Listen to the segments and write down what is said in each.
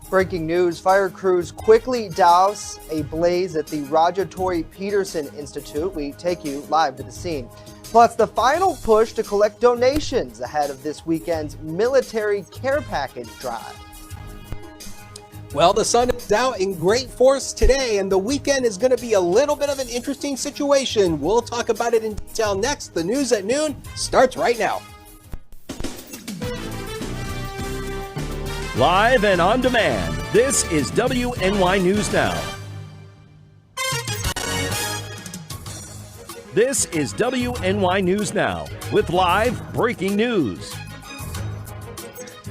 Breaking news, fire crews quickly douse a blaze at the Tory Peterson Institute. We take you live to the scene. Plus, the final push to collect donations ahead of this weekend's military care package drive. Well, the sun is out in great force today, and the weekend is going to be a little bit of an interesting situation. We'll talk about it in detail next. The news at noon starts right now. Live and on demand, this is WNY News Now. This is WNY News Now with live breaking news.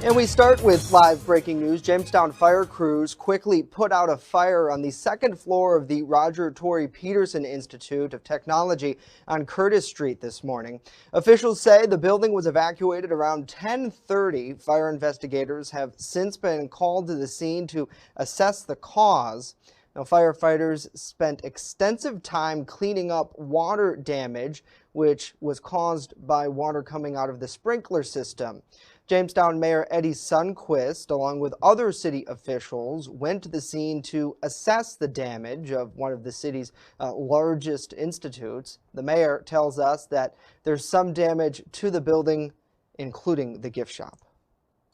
And we start with live breaking news. Jamestown fire crews quickly put out a fire on the second floor of the Tory Peterson Institute of Technology on Curtis Street this morning. Officials say the building was evacuated around 10:30. Fire investigators have since been called to the scene to assess the cause. Now, firefighters spent extensive time cleaning up water damage, which was caused by water coming out of the sprinkler system. Jamestown Mayor Eddie Sundquist, along with other city officials, went to the scene to assess the damage of one of the city's largest institutes. The mayor tells us that there's some damage to the building, including the gift shop.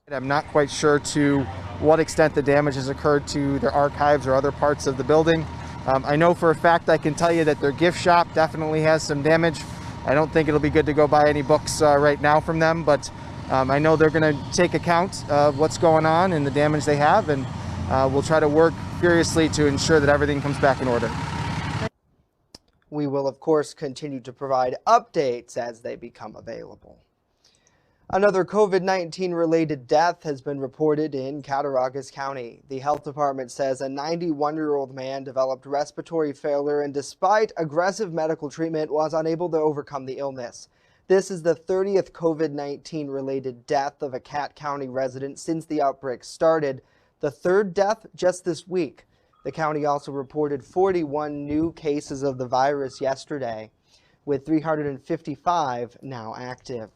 I'm not quite sure to what extent the damage has occurred to their archives or other parts of the building. I know for a fact I can tell you that their gift shop definitely has some damage. I don't think it'll be good to go buy any books right now from them, but I know they're going to take account of what's going on and the damage they have, and we'll try to work furiously to ensure that everything comes back in order. We will, of course, continue to provide updates as they become available. Another COVID-19 related death has been reported in Cattaraugus County. The health department says a 91-year-old man developed respiratory failure and despite aggressive medical treatment was unable to overcome the illness. This is the 30th COVID-19 related death of a Cat County resident since the outbreak started, the third death just this week. The county also reported 41 new cases of the virus yesterday, with 355 now active.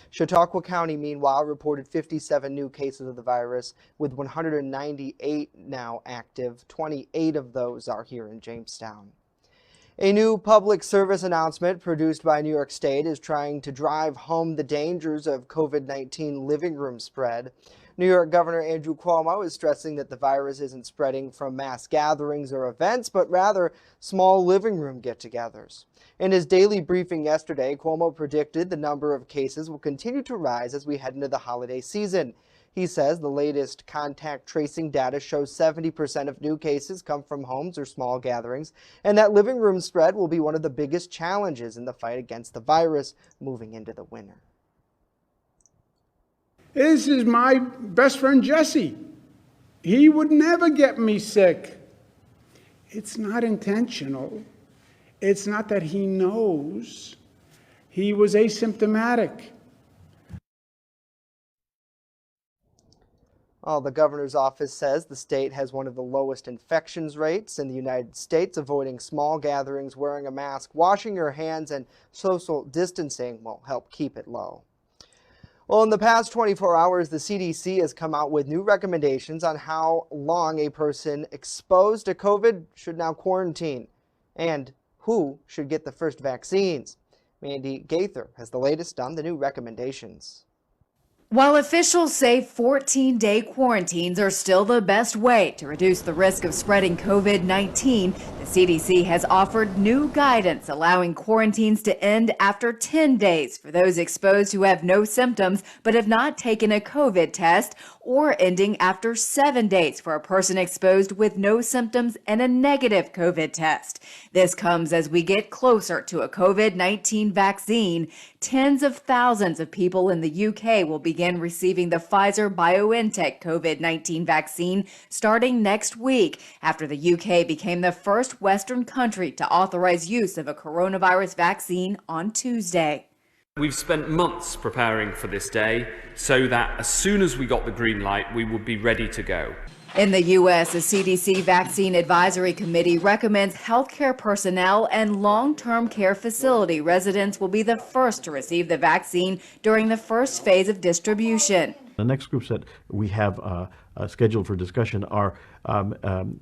Chautauqua County, meanwhile, reported 57 new cases of the virus, with 198 now active. 28 of those are here in Jamestown. A new public service announcement produced by New York State is trying to drive home the dangers of COVID-19 living room spread. New York Governor Andrew Cuomo is stressing that the virus isn't spreading from mass gatherings or events, but rather small living room get-togethers. In his daily briefing yesterday, Cuomo predicted the number of cases will continue to rise as we head into the holiday season. He says the latest contact tracing data shows 70% of new cases come from homes or small gatherings, and that living room spread will be one of the biggest challenges in the fight against the virus moving into the winter. This is my best friend, Jesse. He would never get me sick. It's not intentional. It's not that he knows. He was asymptomatic. Well, the governor's office says the state has one of the lowest infections rates in the United States. Avoiding small gatherings, wearing a mask, washing your hands, and social distancing will help keep it low. Well, in the past 24 hours, the CDC has come out with new recommendations on how long a person exposed to COVID should now quarantine and who should get the first vaccines. Mandy Gaither has the latest on the new recommendations. While officials say 14-day quarantines are still the best way to reduce the risk of spreading COVID-19, the CDC has offered new guidance allowing quarantines to end after 10 days for those exposed who have no symptoms but have not taken a COVID test, or ending after 7 days for a person exposed with no symptoms and a negative COVID test. This comes as we get closer to a COVID-19 vaccine. Tens of thousands of people in the UK will begin receiving the Pfizer-BioNTech COVID-19 vaccine starting next week, after the UK became the first Western country to authorize use of a coronavirus vaccine on Tuesday. We've spent months preparing for this day so that as soon as we got the green light, we would be ready to go. In the U.S., a CDC Vaccine Advisory Committee recommends healthcare personnel and long-term care facility residents will be the first to receive the vaccine during the first phase of distribution. The next groups that we have scheduled for discussion are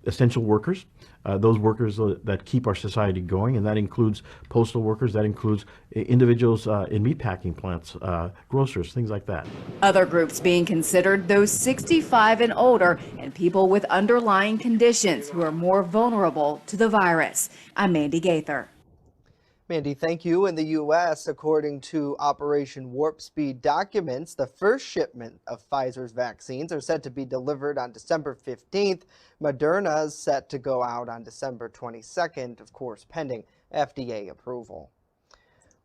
essential workers, those workers that keep our society going, and that includes postal workers, that includes individuals in meatpacking plants, grocers, things like that. Other groups being considered those 65 and older and people with underlying conditions who are more vulnerable to the virus. I'm Mandy Gaither. Mandy, thank you. In the U.S., according to Operation Warp Speed documents, the first shipment of Pfizer's vaccines are set to be delivered on December 15th. Moderna is set to go out on December 22nd, of course, pending FDA approval.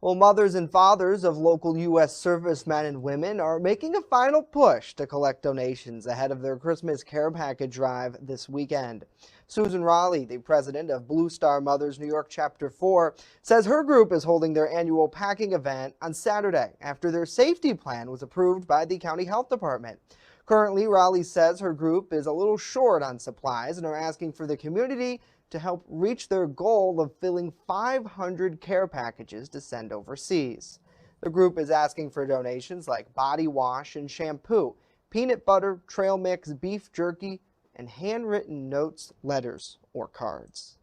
Well, mothers and fathers of local U.S. servicemen and women are making a final push to collect donations ahead of their Christmas care package drive this weekend. Susan Raleigh, the president of Blue Star Mothers New York Chapter 4, says her group is holding their annual packing event on Saturday after their safety plan was approved by the county health department. Currently, Raleigh says her group is a little short on supplies and are asking for the community to help reach their goal of filling 500 care packages to send overseas. The group is asking for donations like body wash and shampoo, peanut butter, trail mix, beef jerky, and handwritten notes, letters, or cards.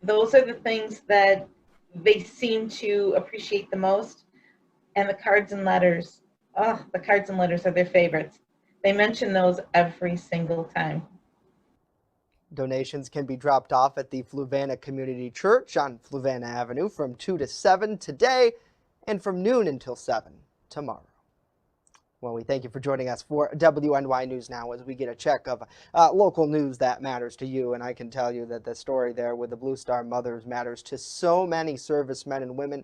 Those are the things that they seem to appreciate the most. And the cards and letters, the cards and letters are their favorites. They mention those every single time. Donations can be dropped off at the Fluvanna Community Church on Fluvanna Avenue from 2 to 7 today and from noon until 7 tomorrow. Well, we thank you for joining us for WNY News Now as we get a check of local news that matters to you. And I can tell you that the story there with the Blue Star Mothers matters to so many servicemen and women,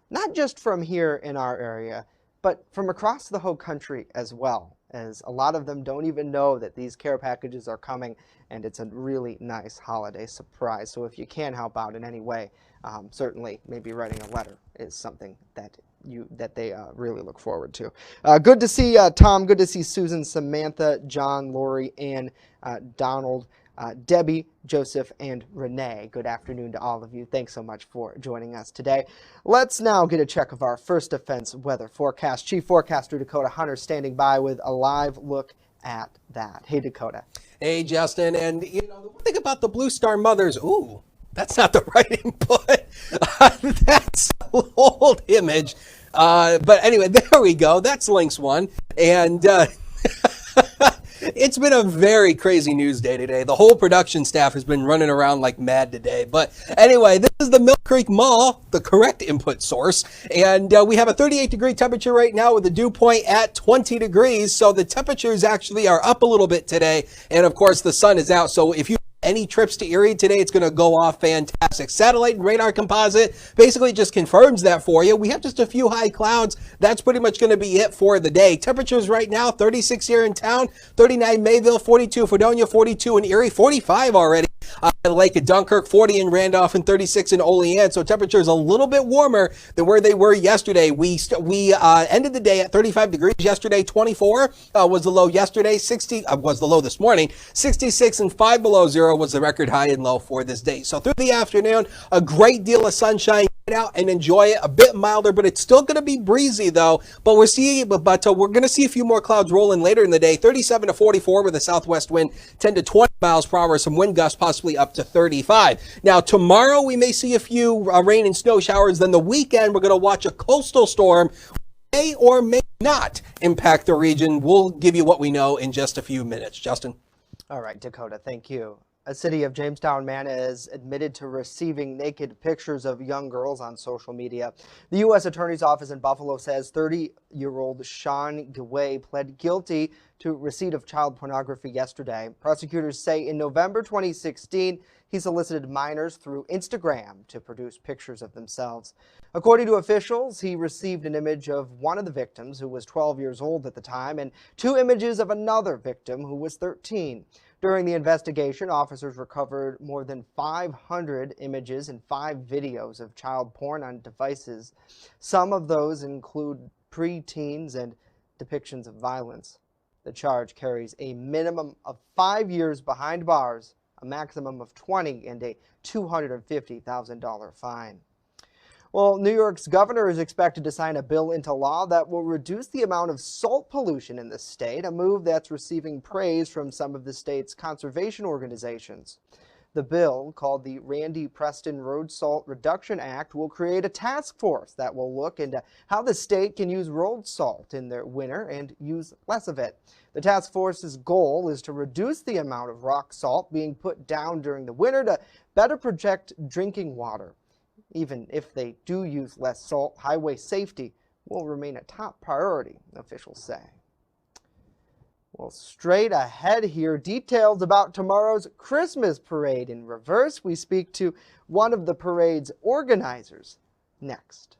not just from here in our area, but from across the whole country as well, as a lot of them don't even know that these care packages are coming, and it's a really nice holiday surprise. So if you can help out in any way, certainly maybe writing a letter is something that they really look forward to. Good to see Tom, good to see Susan, Samantha, John, Lori, Ann, Donald, Debbie, Joseph, and Renee. Good afternoon to all of you. Thanks so much for joining us today. Let's now get a check of our first defense weather forecast. Chief Forecaster Dakota Hunter standing by with a live look at that. Hey, Dakota. Hey, Justin. And, the one thing about the Blue Star Mothers, that's not the right input. That's an old image. But anyway, there we go. That's Links 1. And it's been a very crazy news day today. The whole production staff has been running around like mad today. But anyway, this is the Mill Creek Mall, the correct input source. And we have a 38-degree temperature right now with a dew point at 20 degrees. So the temperatures actually are up a little bit today. And of course, the sun is out. So if you any trips to Erie today, it's going to go off fantastic. Satellite and radar composite basically just confirms that for you. We have just a few high clouds. That's pretty much going to be it for the day. Temperatures right now, 36 here in town, 39 Mayville, 42 Fredonia, 42 in Erie, 45 already. Lake of Dunkirk, 40 in Randolph, and 36 in Olean. So temperatures a little bit warmer than where they were yesterday. We ended the day at 35 degrees yesterday. 24 was the low yesterday. 60 was the low this morning. 66 and 5 below zero was the record high and low for this day. So through the afternoon, a great deal of sunshine. Get out and enjoy it. A bit milder, but it's still going to be breezy though. But we're going to see a few more clouds rolling later in the day. 37 to 44 with a southwest wind, 10 to 20 miles per hour. Some wind gusts possibly up to 35. Now tomorrow we may see a few rain and snow showers. Then the weekend we're going to watch a coastal storm. May or may not impact the region. We'll give you what we know in just a few minutes. Justin. All right, Dakota, thank you. A city of Jamestown man is admitted to receiving naked pictures of young girls on social media. The U.S. Attorney's Office in Buffalo says 30-year-old Sean Gaway pled guilty to receipt of child pornography yesterday. Prosecutors say in November 2016, he solicited minors through Instagram to produce pictures of themselves. According to officials, he received an image of one of the victims, who was 12 years old at the time, and 2 images of another victim who was 13. During the investigation, officers recovered more than 500 images and 5 videos of child porn on devices. Some of those include pre-teens and depictions of violence. The charge carries a minimum of 5 years behind bars, a maximum of 20, and a $250,000 fine. Well, New York's governor is expected to sign a bill into law that will reduce the amount of salt pollution in the state, a move that's receiving praise from some of the state's conservation organizations. The bill, called the Randy Preston Road Salt Reduction Act, will create a task force that will look into how the state can use road salt in their winter and use less of it. The task force's goal is to reduce the amount of rock salt being put down during the winter to better protect drinking water. Even if they do use less salt, highway safety will remain a top priority, officials say. Well, straight ahead here, details about tomorrow's Christmas parade in reverse. We speak to one of the parade's organizers next.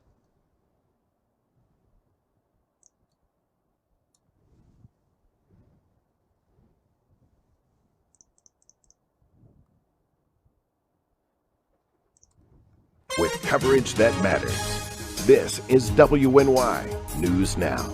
With coverage that matters. This is WNY News Now.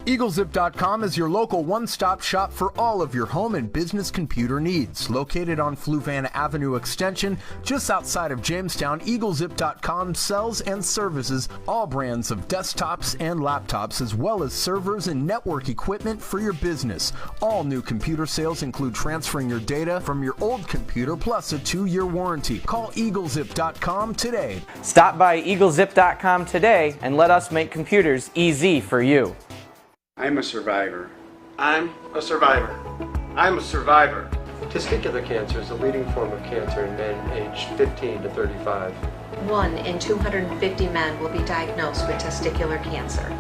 EagleZip.com is your local one-stop shop for all of your home and business computer needs. Located on Fluvan Avenue Extension, just outside of Jamestown, EagleZip.com sells and services all brands of desktops and laptops, as well as servers and network equipment for your business. All new computer sales include transferring your data from your old computer plus a 2-year warranty. Call EagleZip.com today. Stop by EagleZip.com today and let us make computers easy for you. I'm a survivor. I'm a survivor. I'm a survivor. Testicular cancer is the leading form of cancer in men aged 15 to 35. 1 in 250 men will be diagnosed with testicular cancer.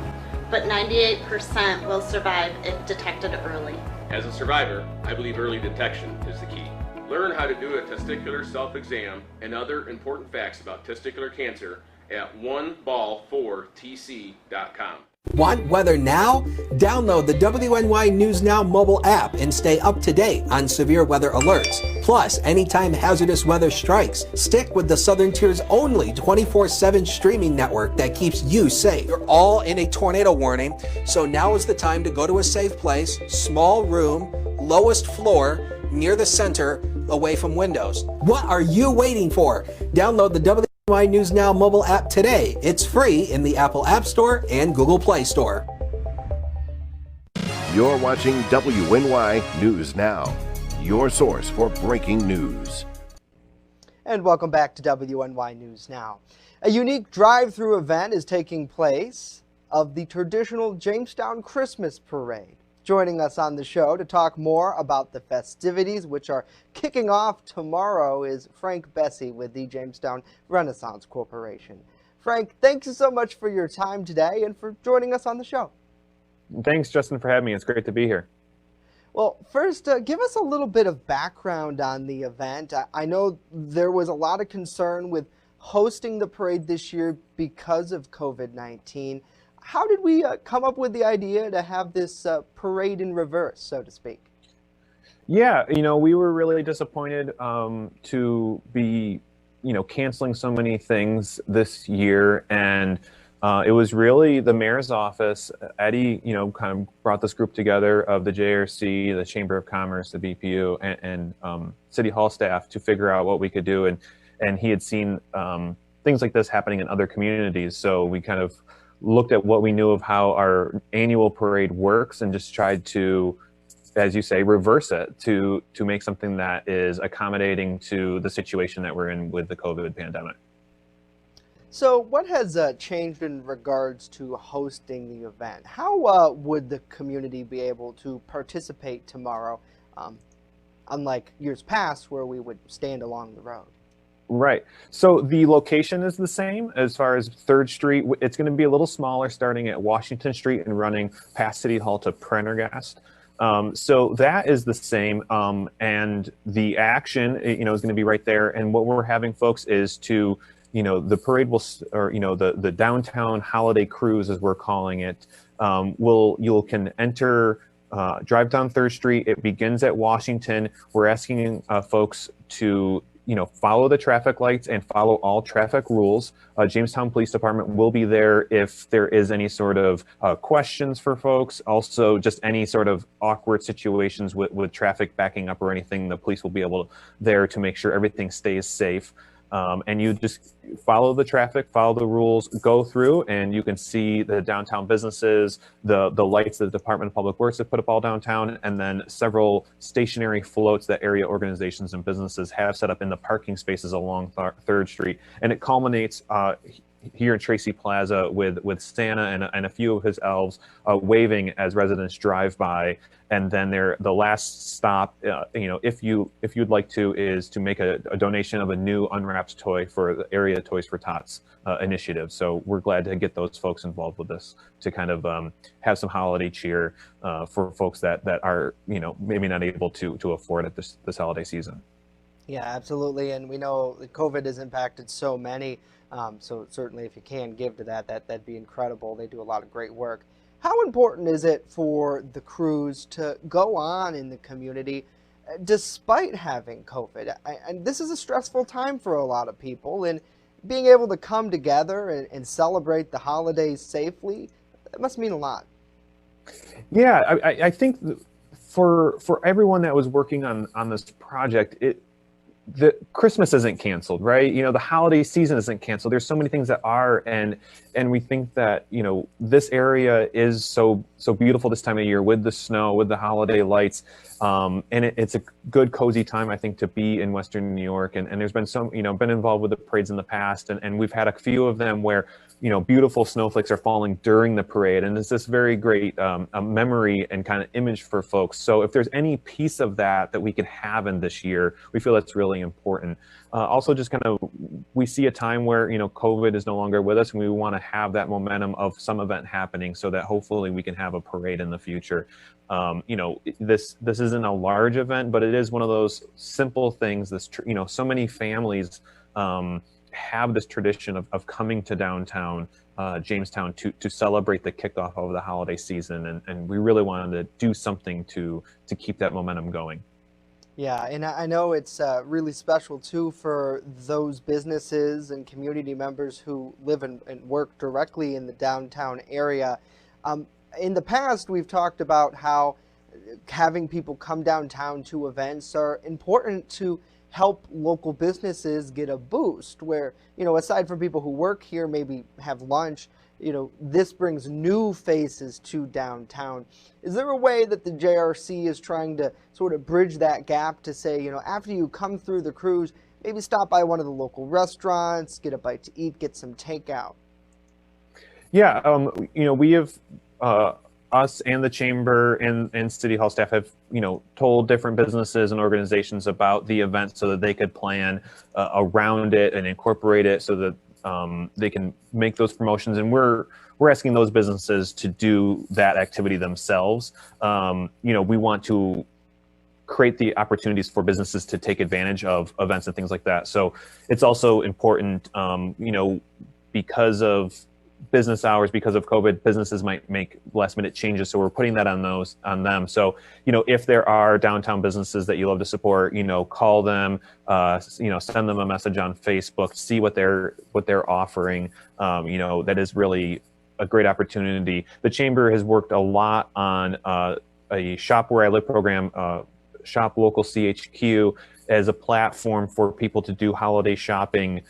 But 98% will survive if detected early. As a survivor, I believe early detection is the key. Learn how to do a testicular self-exam and other important facts about testicular cancer at oneball4tc.com. Want weather now? Download the WNY News Now mobile app and stay up to date on severe weather alerts. Plus, anytime hazardous weather strikes, stick with the Southern Tier's only 24/7 streaming network that keeps you safe. You're all in a tornado warning, so now is the time to go to a safe place, small room, lowest floor, near the center, away from windows. What are you waiting for? Download the WNY News Now mobile app today. It's free in the Apple App Store and Google Play Store. You're watching WNY News Now, your source for breaking news. And welcome back to WNY News Now. A unique drive-through event is taking place of the traditional Jamestown Christmas Parade. Joining us on the show to talk more about the festivities, which are kicking off tomorrow, is Frank Bessie with the Jamestown Renaissance Corporation. Frank, thank you so much for your time today and for joining us on the show. Thanks, Justin, for having me. It's great to be here. Well, first, give us a little bit of background on the event. I know there was a lot of concern with hosting the parade this year because of COVID-19. How did we come up with the idea to have this parade in reverse, so to speak? Yeah, we were really disappointed to be, canceling so many things this year. And it was really the mayor's office. Eddie, kind of brought this group together of the JRC, the Chamber of Commerce, the BPU, and City Hall staff to figure out what we could do. And he had seen things like this happening in other communities. So we kind of looked at what we knew of how our annual parade works and just tried to, as you say, reverse it to make something that is accommodating to the situation that we're in with the COVID pandemic. So what has changed in regards to hosting the event? How would the community be able to participate tomorrow, unlike years past where we would stand along the road? Right. So the location is the same as far as 3rd Street. It's going to be a little smaller, starting at Washington Street and running past City Hall to Prendergast. So that is the same. And the action, is going to be right there. And what we're having folks is to, the parade will, or, the downtown holiday cruise, as we're calling it, you can enter, drive down 3rd Street. It begins at Washington. We're asking folks to follow the traffic lights and follow all traffic rules. Jamestown Police Department will be there if there is any sort of questions for folks. Also, just any sort of awkward situations with traffic backing up or anything, the police will be able there to make sure everything stays safe. And you just follow the traffic, follow the rules, go through, and you can see the downtown businesses, the lights that the Department of Public Works have put up all downtown, and then several stationary floats that area organizations and businesses have set up in the parking spaces along 3rd Street. And it culminates here in Tracy Plaza with Santa and a few of his elves waving as residents drive by. And then the last stop, if you'd like to, is to make a donation of a new unwrapped toy for the area Toys for Tots initiative. So we're glad to get those folks involved with this to kind of have some holiday cheer for folks that are maybe not able to afford it this holiday season. Yeah, absolutely. And we know that COVID has impacted so many. So certainly if you can give to that'd be incredible. They do a lot of great work. How important is it for the crews to go on in the community despite having COVID? And this is a stressful time for a lot of people, and being able to come together and celebrate the holidays safely, it must mean a lot. Yeah, I think for everyone that was working on this project, the Christmas isn't canceled, right? The holiday season isn't canceled. There's so many things that are, and we think that, this area is so beautiful this time of year with the snow, with the holiday lights. And it's a good, cozy time, I think, to be in Western New York. And there's been been involved with the parades in the past, and we've had a few of them where, beautiful snowflakes are falling during the parade. And it's this very great a memory and kind of image for folks. So if there's any piece of that we could have in this year, we feel that's really important. Also, just kind of, we see a time where, COVID is no longer with us, and we want to have that momentum of some event happening so that hopefully we can have a parade in the future. This isn't a large event, but it is one of those simple things. So many families have this tradition of coming to downtown Jamestown to celebrate the kickoff of the holiday season, and we really wanted to do something to keep that momentum going. Yeah, and I know it's really special too for those businesses and community members who live and work directly in the downtown area. In the past, we've talked about how having people come downtown to events are important to help local businesses get a boost, where, aside from people who work here, maybe have lunch, this brings new faces to downtown. Is there a way that the JRC is trying to sort of bridge that gap to say, after you come through the cruise, maybe stop by one of the local restaurants, get a bite to eat, get some takeout? Yeah, we have, us and the chamber and City Hall staff have, told different businesses and organizations about the event so that they could plan around it and incorporate it so that they can make those promotions. And we're asking those businesses to do that activity themselves. We want to create the opportunities for businesses to take advantage of events and things like that. So it's also important, because of business hours, because of COVID, businesses might make last minute changes. So we're putting that on them. So, if there are downtown businesses that you love to support, call them, send them a message on Facebook, see what they're offering. That is really a great opportunity. The chamber has worked a lot on a Shop Where I Live program, Shop Local CHQ, as a platform for people to do holiday shopping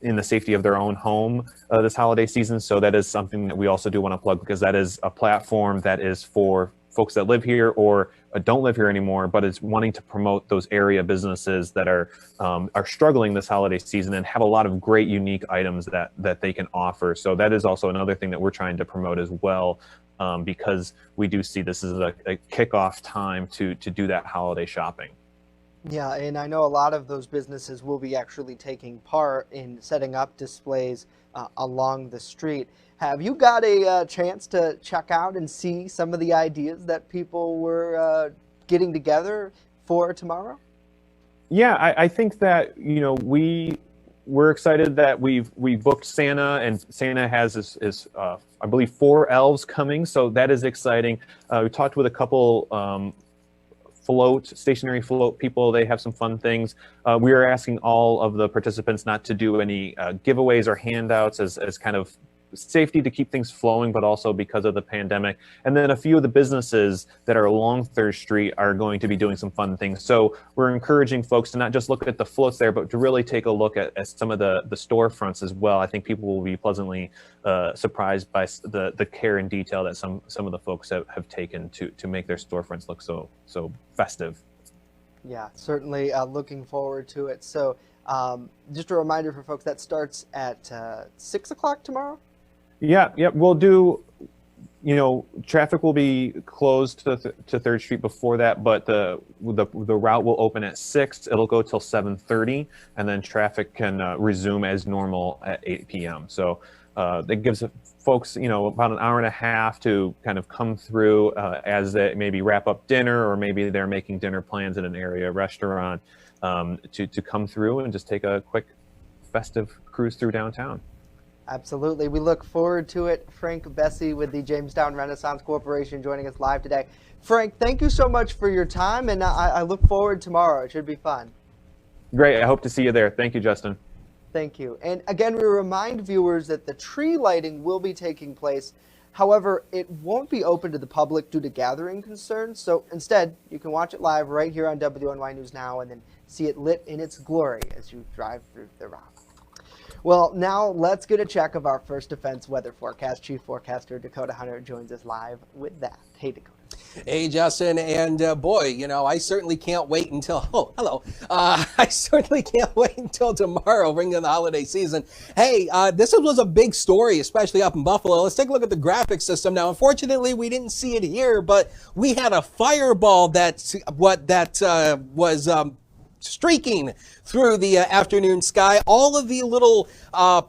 in the safety of their own home this holiday season. So that is something that we also do want to plug, because that is a platform that is for folks that live here or don't live here anymore, but is wanting to promote those area businesses that are struggling this holiday season and have a lot of great unique items that they can offer. So that is also another thing that we're trying to promote as well, because we do see this as a kickoff time to do that holiday shopping. Yeah, and I know a lot of those businesses will be actually taking part in setting up displays along the street. Have you got a chance to check out and see some of the ideas that people were getting together for tomorrow? Yeah, I think that, we're excited that we booked Santa, and Santa has his I believe 4 elves coming, so that is exciting. We talked with a couple stationary float people. They have some fun things. We are asking all of the participants not to do any giveaways or handouts as kind of safety to keep things flowing, but also because of the pandemic. And then a few of the businesses that are along 3rd Street are going to be doing some fun things. So we're encouraging folks to not just look at the floats there, but to really take a look at some of the storefronts as well. I think people will be pleasantly surprised by the care and detail that some of the folks have taken to make their storefronts look so festive. Yeah, certainly looking forward to it. So just a reminder for folks, that starts at 6 o'clock tomorrow? Yeah, we'll do, traffic will be closed to 3rd Street before that, but the route will open at 6. It'll go till 7:30, and then traffic can resume as normal at 8 p.m. So that gives folks, about an hour and a half to kind of come through as they maybe wrap up dinner, or maybe they're making dinner plans in an area restaurant to come through and just take a quick festive cruise through downtown. Absolutely. We look forward to it. Frank Bessie with the Jamestown Renaissance Corporation joining us live today. Frank, thank you so much for your time, and I look forward tomorrow. It should be fun. Great. I hope to see you there. Thank you, Justin. Thank you. And again, we remind viewers that the tree lighting will be taking place. However, it won't be open to the public due to gathering concerns. So instead, you can watch it live right here on WNY News Now and then see it lit in its glory as you drive through the route. Well, now let's get a check of our First Defense weather forecast. Chief Forecaster Dakota Hunter joins us live with that. Hey, Dakota. Hey, Justin, and boy, I certainly can't wait until, hello. I certainly can't wait until tomorrow, bringing in the holiday season. Hey, this was a big story, especially up in Buffalo. Let's take a look at the graphic system. Now, unfortunately, we didn't see it here, but we had a fireball that was streaking through the afternoon sky. All of the little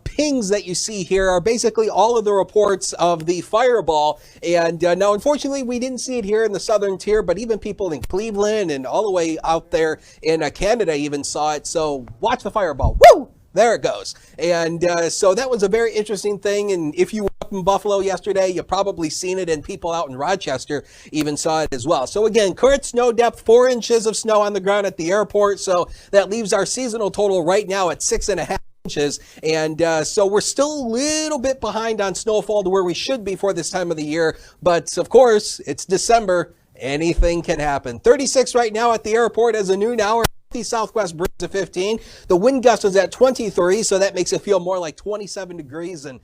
pings that you see here are basically all of the reports of the fireball. And now, unfortunately, we didn't see it here in the southern tier, but even people in Cleveland and all the way out there in Canada even saw it. So watch the fireball. Woo! There it goes. And so that was a very interesting thing. And if you were up in Buffalo yesterday, you probably seen it, and people out in Rochester even saw it as well. So again, current snow depth, 4 inches of snow on the ground at the airport. So that leaves our seasonal total right now at 6.5 inches. And so we're still a little bit behind on snowfall to where we should be for this time of the year. But of course, it's December. Anything can happen. 36 right now at the airport as a noon hour. Southwest breeze of 15. The wind gust is at 23, so that makes it feel more like 27 degrees. And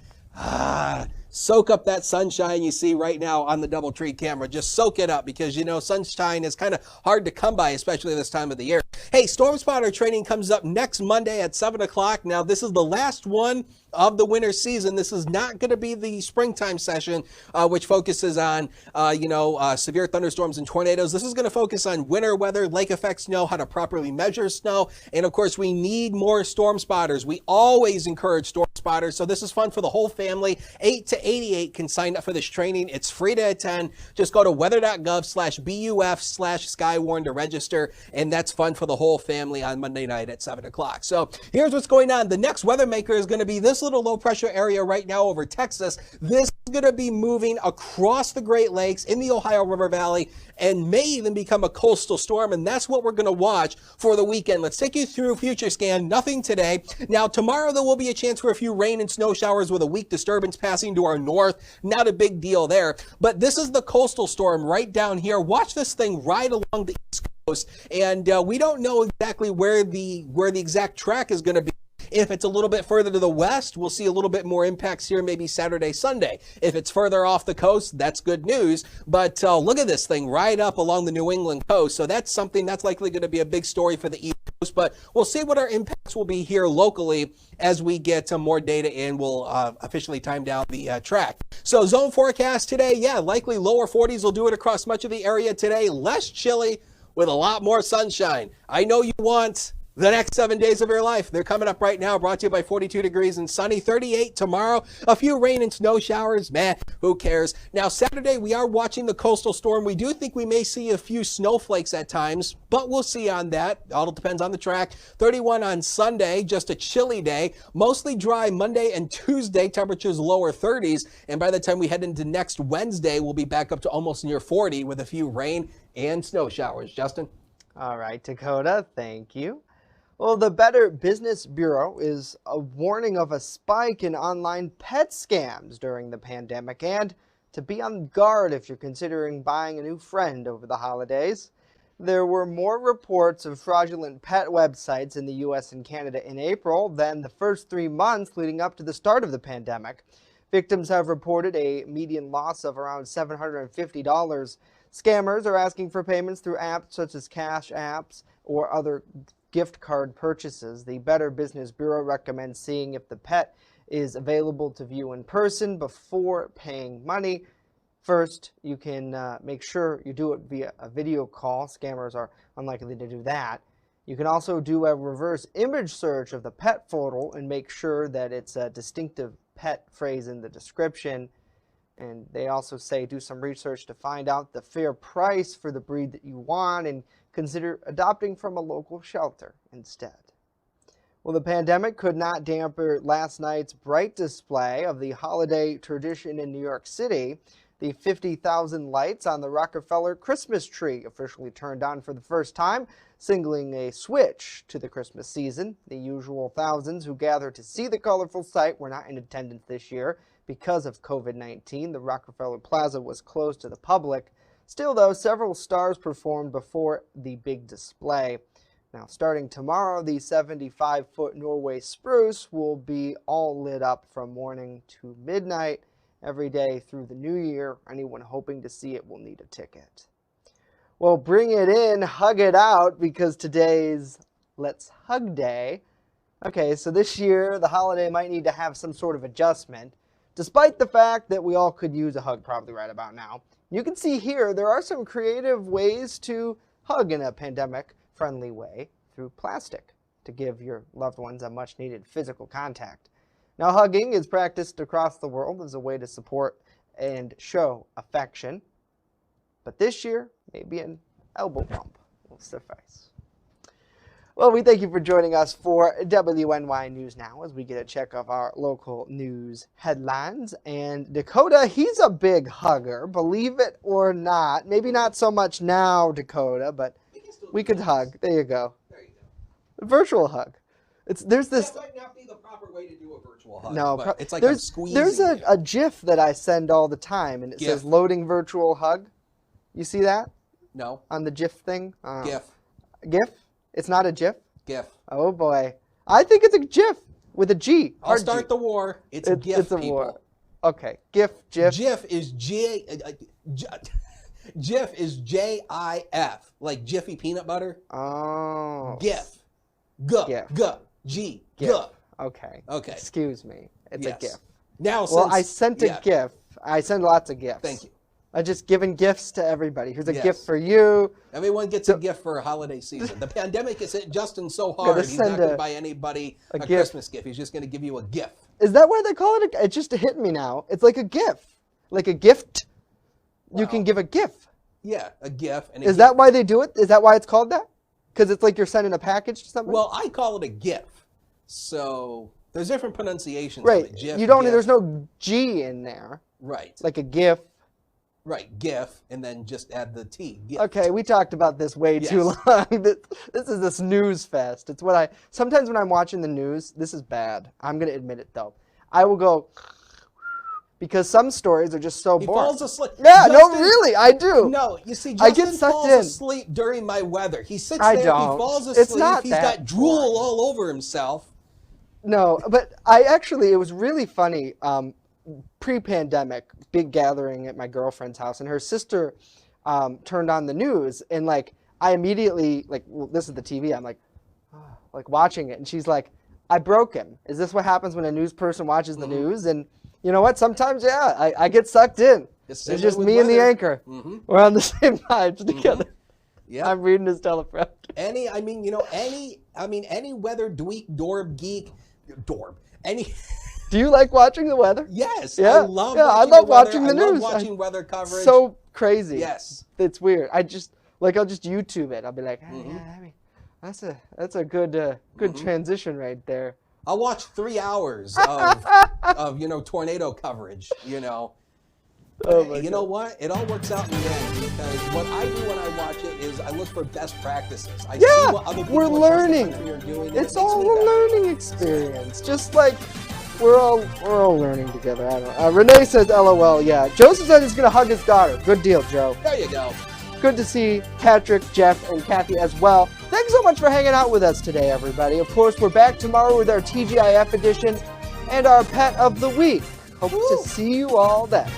soak up that sunshine you see right now on the DoubleTree camera. Just soak it up, because sunshine is kind of hard to come by, especially this time of the year. Hey, Storm Spotter training comes up next Monday at 7 o'clock. Now, this is the last one of the winter season. This is not going to be the springtime session, which focuses on, severe thunderstorms and tornadoes. This is going to focus on winter weather, lake effect snow, how to properly measure snow. And of course, we need more storm spotters. We always encourage storm spotters. So this is fun for the whole family. 8 to 88 can sign up for this training. It's free to attend. Just go to weather.gov/BUF/Skywarn to register. And that's fun for the whole family on Monday night at 7 o'clock. So here's what's going on. The next weather maker is going to be this little low pressure area right now over Texas. This is going to be moving across the Great Lakes in the Ohio River Valley and may even become a coastal storm. And that's what we're going to watch for the weekend. Let's take you through Future Scan. Nothing today. Now, tomorrow there will be a chance for a few rain and snow showers with a weak disturbance passing to our north. Not a big deal there. But this is the coastal storm right down here. Watch this thing right along the East Coast. And we don't know exactly where the exact track is going to be. If it's a little bit further to the west, we'll see a little bit more impacts here, maybe Saturday, Sunday. If it's further off the coast, that's good news. But look at this thing right up along the New England coast. So that's something that's likely going to be a big story for the East Coast. But we'll see what our impacts will be here locally as we get more data in. We'll officially time down the track. So zone forecast today, likely lower 40s will do it across much of the area today. Less chilly with a lot more sunshine. I know you want the next 7 days of your life. They're coming up right now, brought to you by 42 degrees and sunny. 38 tomorrow. A few rain and snow showers. Who cares? Now, Saturday, we are watching the coastal storm. We do think we may see a few snowflakes at times, but we'll see on that. All depends on the track. 31 on Sunday, just a chilly day. Mostly dry Monday and Tuesday, temperatures lower 30s. And by the time we head into next Wednesday, we'll be back up to almost near 40 with a few rain and snow showers. Justin? All right, Dakota, thank you. Well, the Better Business Bureau is a warning of a spike in online pet scams during the pandemic and to be on guard if you're considering buying a new friend over the holidays. There were more reports of fraudulent pet websites in the U.S. and Canada in April than the first 3 months leading up to the start of the pandemic. Victims have reported a median loss of around $750. Scammers are asking for payments through apps such as Cash Apps or other gift card purchases. The Better Business Bureau recommends seeing if the pet is available to view in person before paying money. First, you can make sure you do it via a video call. Scammers are unlikely to do that. You can also do a reverse image search of the pet photo and make sure that it's a distinctive pet phrase in the description. And they also say do some research to find out the fair price for the breed that you want and consider adopting from a local shelter instead. Well, the pandemic could not dampen last night's bright display of the holiday tradition in New York City. The 50,000 lights on the Rockefeller Christmas tree officially turned on for the first time, signaling a switch to the Christmas season. The usual thousands who gathered to see the colorful sight were not in attendance this year because of COVID-19. The Rockefeller Plaza was closed to the public. Still, though, several stars performed before the big display. Now, starting tomorrow, the 75-foot Norway spruce will be all lit up from morning to midnight every day through the new year. Anyone hoping to see it will need a ticket. Well, bring it in, hug it out, because today's Let's Hug Day. Okay, so this year, the holiday might need to have some sort of adjustment, despite the fact that we all could use a hug probably right about now. You can see here there are some creative ways to hug in a pandemic-friendly way through plastic to give your loved ones a much-needed physical contact. Now, hugging is practiced across the world as a way to support and show affection. But this year, maybe an elbow bump will suffice. Well, we thank you for joining us for WNY News Now as we get a check of our local news headlines. And Dakota, he's a big hugger, believe it or not. Maybe not so much now, Dakota, but we could hug. There you go. There you go. A virtual hug. There's this. That might not be the proper way to do a virtual hug. No, but it's like there's, I'm squeezing. There's a GIF that I send all the time, and it says loading virtual hug. You see that? No. On the GIF thing? GIF. GIF? It's not a GIF? GIF. Oh boy. I think it's a GIF with a G. I'll start the war. It's a GIF, it's a people. War. Okay. GIF. GIF is GIF is J-I-F, like Jiffy peanut butter. Oh. GIF. G. GIF. Okay. Excuse me. It's a GIF. Now, well, I sent a GIF. I send lots of GIFs. Thank you. I just given gifts to everybody. Here's a gift for you. Everyone gets a gift for a holiday season. The pandemic has hit Justin so hard, he's not going to buy anybody a Christmas gift. He's just going to give you a gift. Is that why they call it? It just hit me now. It's like a gift. Like a gift. Well, you can give a gift. Yeah, a gift. Is that why they do it? Is that why it's called that? Because it's like you're sending a package to somebody? Well, I call it a gift. So there's different pronunciations. Right. Of it. GIF, you don't. GIF. There's no G in there. Right. Like a GIF. Right, GIF, and then just add the T. Gift. Okay, we talked about this way too long. This is this news fest. It's what sometimes when I'm watching the news, this is bad. I'm going to admit it though. I will go, because some stories are just so boring. He falls asleep. Yeah, Justin, no, really, I do. No, you see, Justin falls asleep during my weather. He sits there, he falls asleep, he's got drool all over himself. No, but it was really funny. Pre-pandemic, big gathering at my girlfriend's house, and her sister turned on the news, and I immediately this is the TV. I'm like watching it, and she's like, "I broke him." Is this what happens when a news person watches the news? And you know what? Sometimes, I get sucked in. It's just me and the anchor. We're on the same page together. Yeah, I'm reading his teleprompter. Any weather dweek, dorb, geek, any. Do you like watching the weather? Yes. Yeah. I love watching the news. I love watching weather coverage. So crazy. Yes. It's weird. I'll just YouTube it. I'll be like, that's a good transition right there. I'll watch 3 hours of tornado coverage, You know what? It all works out in the end, because what I do when I watch it is I look for best practices. I see what other people we're across the learning. country are doing, and It's it makes all me a better. learning experience. Just like we're all learning together. I don't know. Renee says, LOL. Yeah. Joseph said he's gonna hug his daughter. Good deal, Joe. There you go. Good to see Patrick, Jeff, and Kathy as well. Thanks so much for hanging out with us today, everybody. Of course, we're back tomorrow with our TGIF edition and our pet of the week. Hope to see you all then.